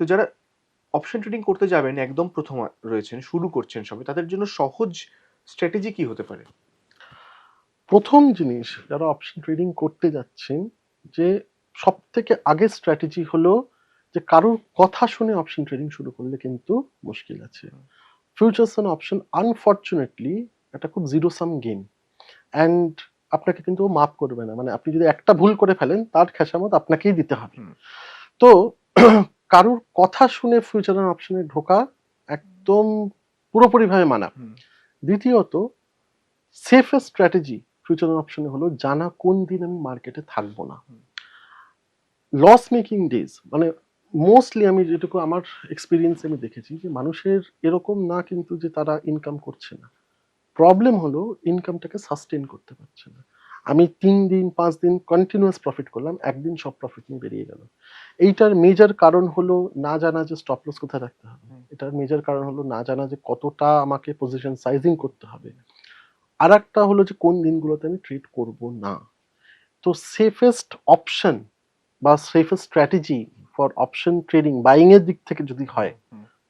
তো যারা option trading করতে যাবেন, একদম প্রথম রয়েছেন, শুরু করছেন সবে, তাদের জন্য সহজ স্ট্র্যাটেজি কি হতে পারে? প্রথম জিনিস, যারা অপশন ট্রেডিং করতে যাচ্ছেন, যে সব থেকে আগের স্ট্র্যাটেজি হলো যে কারোর কথা শুনে অপশন ট্রেডিং শুরু করলে কিন্তু মুশকিল আছে। ফিউচার্স অ্যান্ড অপশন আনফর্চুনেটলি একটা খুব জিরো সাম গেম, অ্যান্ড আপনাকে কিন্তু মাফ করবে না। মানে আপনি যদি একটা ভুল করে ফেলেন, তার খেসামত আপনাকেই দিতে হবে। তো কারোর কথা শুনে ফিউচার অ্যান্ড অপশনে ঢোকা একদম পুরোপুরিভাবে মানা। দ্বিতীয়ত, সেফেস্ট স্ট্র্যাটেজি ফিউচার অপশনে হলো জানা কোন দিন আমি মার্কেটে থাকবো না। লস মেকিং ডেজ, মানে মোস্টলি আমি যেটুকু আমার এক্সপিরিয়েন্সে আমি দেখেছি যে মানুষের এরকম না কিন্তু যে তারা ইনকাম করছে না, প্রবলেম হলো ইনকামটাকে সাস্টেন করতে পারছে না। আমি 3 দিন 5 দিন কন্টিনিউয়াস প্রফিট করলাম, একদিন সব প্রফিট নিয়ে বেরিয়ে গেল। এইটার মেজর কারণ হলো না জানা যে স্টপ লস কোথায় রাখতে হবে। এটার মেজর কারণ হলো না জানা যে কতটা আমাকে পজিশন সাইজিং করতে হবে। আর একটা হলো যে কোন দিনগুলোতে আমি ট্রেড করব না। তো সেফেস্ট অপশন বা safest strategy for option trading buying এর দিক থেকে যদি হয়,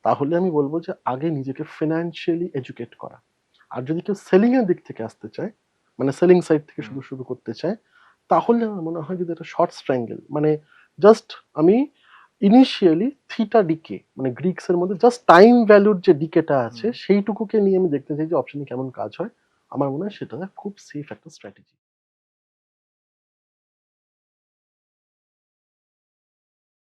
তাহলে আমি বলবো যে আগে নিজেকে ফিনান্সিয়ালি এডুকেট করা। আর যদি কেউ সেলিং এর দিক থেকে আসতে চায়, মানে সেলিং সাইড থেকে শুরু করতে চায়, তাহলে আমার মনে হয় যদি এটা শর্ট স্ট্র্যাঙ্গেল, মানে জাস্ট আমি ইনিশিয়ালি থিটা ডিকে, মানে গ্রিক্স এর মধ্যে জাস্ট টাইম ভ্যালুর যে ডিকেটা আছে সেইটুকুকে নিয়ে আমি দেখতে চাই যে অপশনে কেমন কাজ হয়। আমার মনে হয় সেটা খুব সেফ একটা স্ট্র্যাটেজি।